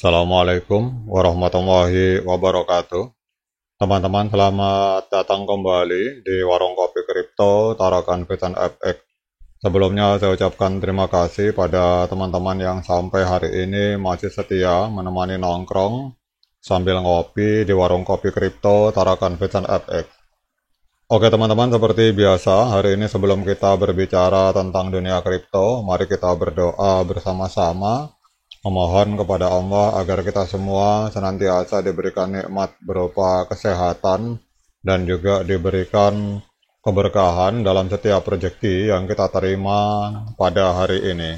Assalamualaikum warahmatullahi wabarakatuh. Teman-teman, selamat datang kembali di Warung Kopi Kripto Tarakan Fitan FX. Sebelumnya saya ucapkan terima kasih pada teman-teman yang sampai hari ini masih setia menemani nongkrong sambil ngopi di Warung Kopi Kripto Tarakan Fitan FX. Oke teman-teman, seperti biasa hari ini sebelum kita berbicara tentang dunia kripto, mari kita berdoa bersama-sama memohon kepada Allah agar kita semua senantiasa diberikan nikmat berupa kesehatan dan juga diberikan keberkahan dalam setiap rezeki yang kita terima pada hari ini.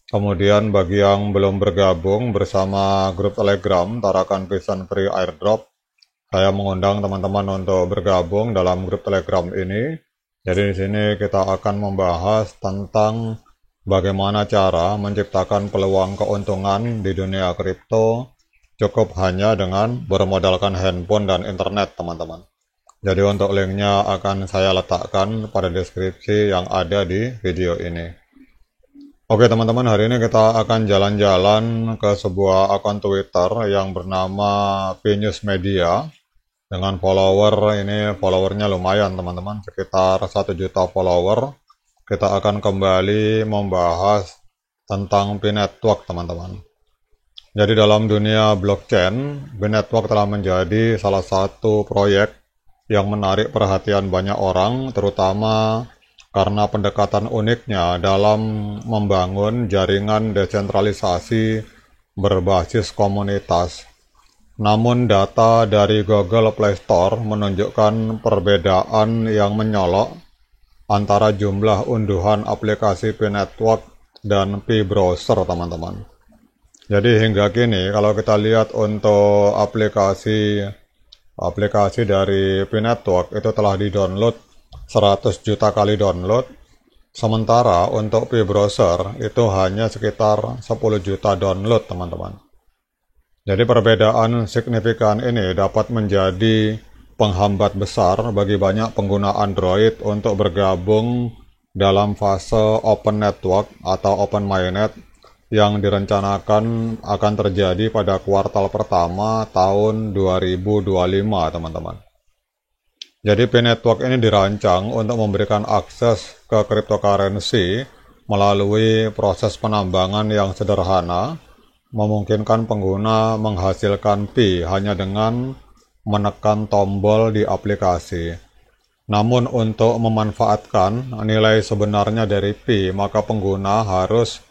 Kemudian bagi yang belum bergabung bersama grup Telegram Tarakan Fitan Free Airdrop, saya mengundang teman-teman untuk bergabung dalam grup Telegram ini. Jadi di sini kita akan membahas tentang bagaimana cara menciptakan peluang keuntungan di dunia kripto cukup hanya dengan bermodalkan handphone dan internet, teman-teman. Jadi untuk linknya akan saya letakkan pada deskripsi yang ada di video ini. Oke teman-teman, hari ini kita akan jalan-jalan ke sebuah akun Twitter yang bernama Pnews Media. Dengan followernya lumayan teman-teman, sekitar 1 juta follower. Kita akan kembali membahas tentang P-Network teman-teman. Jadi dalam dunia blockchain, P-Network telah menjadi salah satu proyek yang menarik perhatian banyak orang, terutama karena pendekatan uniknya dalam membangun jaringan desentralisasi berbasis komunitas. Namun data dari Google Play Store menunjukkan perbedaan yang menyolok antara jumlah unduhan aplikasi P-Network dan P-Browser, teman-teman. Jadi hingga kini kalau kita lihat untuk aplikasi dari P-Network itu telah di-download 100 juta kali download, sementara untuk P-Browser itu hanya sekitar 10 juta download, teman-teman. Jadi perbedaan signifikan ini dapat menjadi penghambat besar bagi banyak pengguna Android untuk bergabung dalam fase Open Network atau Open Mainnet yang direncanakan akan terjadi pada kuartal pertama tahun 2025, teman-teman. Jadi P-Network ini dirancang untuk memberikan akses ke cryptocurrency melalui proses penambangan yang sederhana, memungkinkan pengguna menghasilkan P hanya dengan menekan tombol di aplikasi. Namun untuk memanfaatkan nilai sebenarnya dari P, maka pengguna harus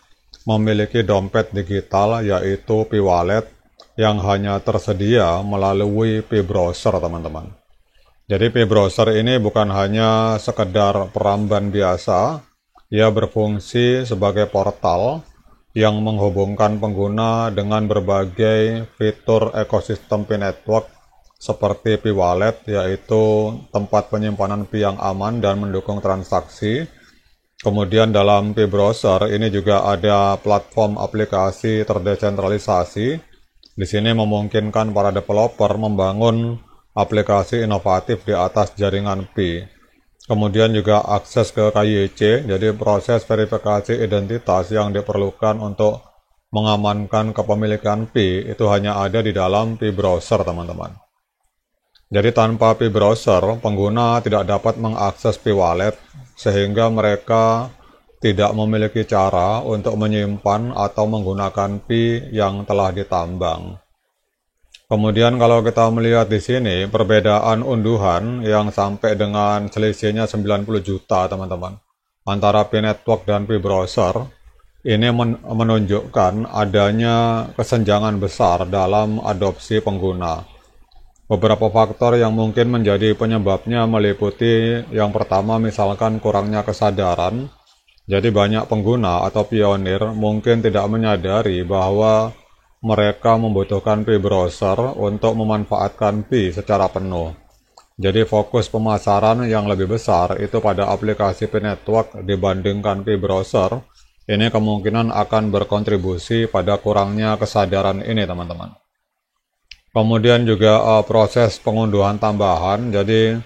memiliki dompet digital yaitu P-Wallet yang hanya tersedia melalui P-Browser, teman-teman. Jadi P-Browser ini bukan hanya sekedar peramban biasa, ia berfungsi sebagai portal yang menghubungkan pengguna dengan berbagai fitur ekosistem P-Network seperti P-Wallet, yaitu tempat penyimpanan P yang aman dan mendukung transaksi. Kemudian dalam P-Browser ini juga ada platform aplikasi terdesentralisasi. Di sini memungkinkan para developer membangun aplikasi inovatif di atas jaringan P. Kemudian juga akses ke KYC, jadi proses verifikasi identitas yang diperlukan untuk mengamankan kepemilikan P itu hanya ada di dalam P-Browser, teman-teman. Jadi tanpa P-Browser, pengguna tidak dapat mengakses P-Wallet sehingga mereka tidak memiliki cara untuk menyimpan atau menggunakan P yang telah ditambang. Kemudian kalau kita melihat di sini perbedaan unduhan yang sampai dengan selisihnya 90 juta, teman-teman, antara P-Network dan P-Browser, ini menunjukkan adanya kesenjangan besar dalam adopsi pengguna. Beberapa faktor yang mungkin menjadi penyebabnya meliputi yang pertama misalkan kurangnya kesadaran. Jadi banyak pengguna atau pionir mungkin tidak menyadari bahwa mereka membutuhkan P-Browser untuk memanfaatkan P secara penuh. Jadi fokus pemasaran yang lebih besar itu pada aplikasi P-Network dibandingkan P-Browser. Ini kemungkinan akan berkontribusi pada kurangnya kesadaran ini, teman-teman. Kemudian juga proses pengunduhan tambahan, jadi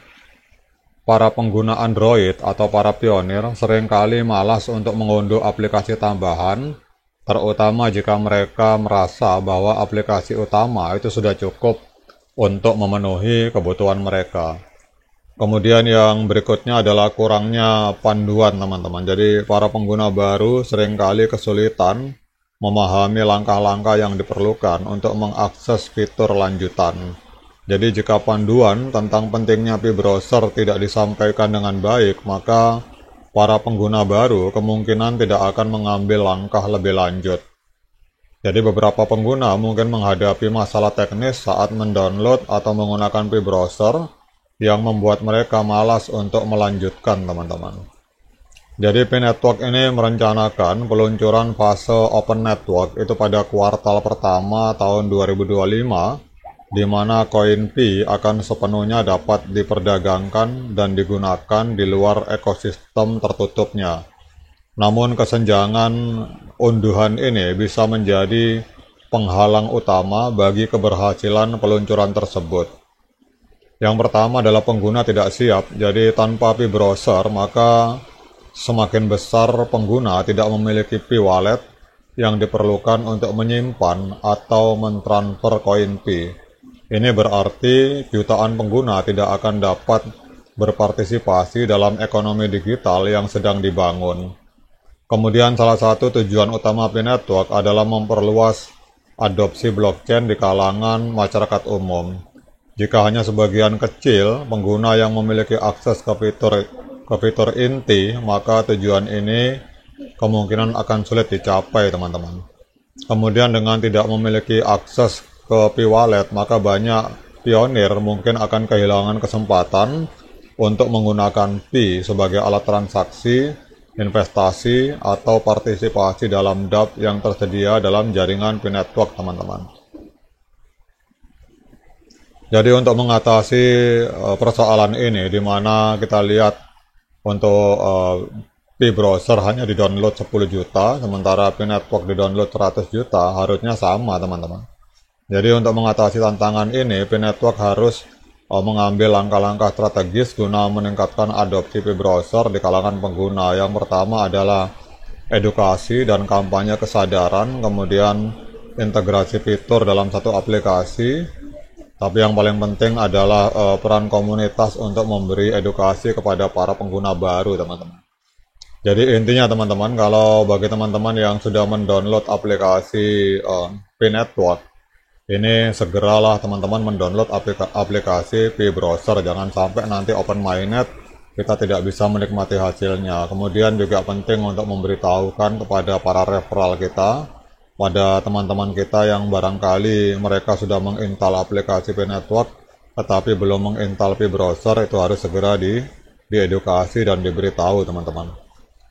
para pengguna Android atau para pionir seringkali malas untuk mengunduh aplikasi tambahan terutama jika mereka merasa bahwa aplikasi utama itu sudah cukup untuk memenuhi kebutuhan mereka. Kemudian yang berikutnya adalah kurangnya panduan, teman-teman. Jadi para pengguna baru seringkali kesulitan memahami langkah-langkah yang diperlukan untuk mengakses fitur lanjutan. Jadi jika panduan tentang pentingnya P-browser tidak disampaikan dengan baik, maka para pengguna baru kemungkinan tidak akan mengambil langkah lebih lanjut. Jadi beberapa pengguna mungkin menghadapi masalah teknis saat mendownload atau menggunakan P-browser yang membuat mereka malas untuk melanjutkan, teman-teman. Jadi P-Network ini merencanakan peluncuran fase Open Network itu pada kuartal pertama tahun 2025, di mana koin P akan sepenuhnya dapat diperdagangkan dan digunakan di luar ekosistem tertutupnya. Namun kesenjangan unduhan ini bisa menjadi penghalang utama bagi keberhasilan peluncuran tersebut. Yang pertama adalah pengguna tidak siap, jadi tanpa P-browser maka semakin besar pengguna tidak memiliki P-wallet yang diperlukan untuk menyimpan atau mentransfer koin P. Ini berarti jutaan pengguna tidak akan dapat berpartisipasi dalam ekonomi digital yang sedang dibangun. Kemudian salah satu tujuan utama P-Network adalah memperluas adopsi blockchain di kalangan masyarakat umum. Jika hanya sebagian kecil pengguna yang memiliki akses ke fitur inti, maka tujuan ini kemungkinan akan sulit dicapai, teman-teman. Kemudian dengan tidak memiliki akses ke P-wallet, maka banyak pionir mungkin akan kehilangan kesempatan untuk menggunakan P sebagai alat transaksi, investasi, atau partisipasi dalam DApp yang tersedia dalam jaringan P-Network, teman-teman. Jadi untuk mengatasi persoalan ini, di mana kita lihat untuk P-browser hanya di-download 10 juta, sementara P-Network di-download 100 juta, harusnya sama, teman-teman. Jadi untuk mengatasi tantangan ini, P-Network harus mengambil langkah-langkah strategis guna meningkatkan adopsi P-browser di kalangan pengguna. Yang pertama adalah edukasi dan kampanye kesadaran, kemudian integrasi fitur dalam satu aplikasi. Tapi yang paling penting adalah peran komunitas untuk memberi edukasi kepada para pengguna baru, teman-teman. Jadi intinya, teman-teman, kalau bagi teman-teman yang sudah mendownload aplikasi P-Network, ini segeralah teman-teman mendownload aplikasi P-browser. Jangan sampai nanti open mainnet kita tidak bisa menikmati hasilnya. Kemudian juga penting untuk memberitahukan kepada para referral kita, pada teman-teman kita yang barangkali mereka sudah menginstal aplikasi P-Network tetapi belum menginstal P-browser, itu harus segera diedukasi dan diberitahu, teman-teman.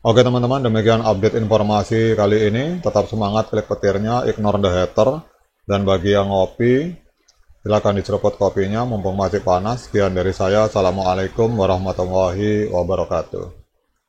Oke, teman-teman, demikian update informasi kali ini. Tetap semangat, klik petirnya, ignore the hater, dan bagi yang ngopi silakan diseruput kopinya mumpung masih panas. Sekian dari saya, assalamualaikum warahmatullahi wabarakatuh.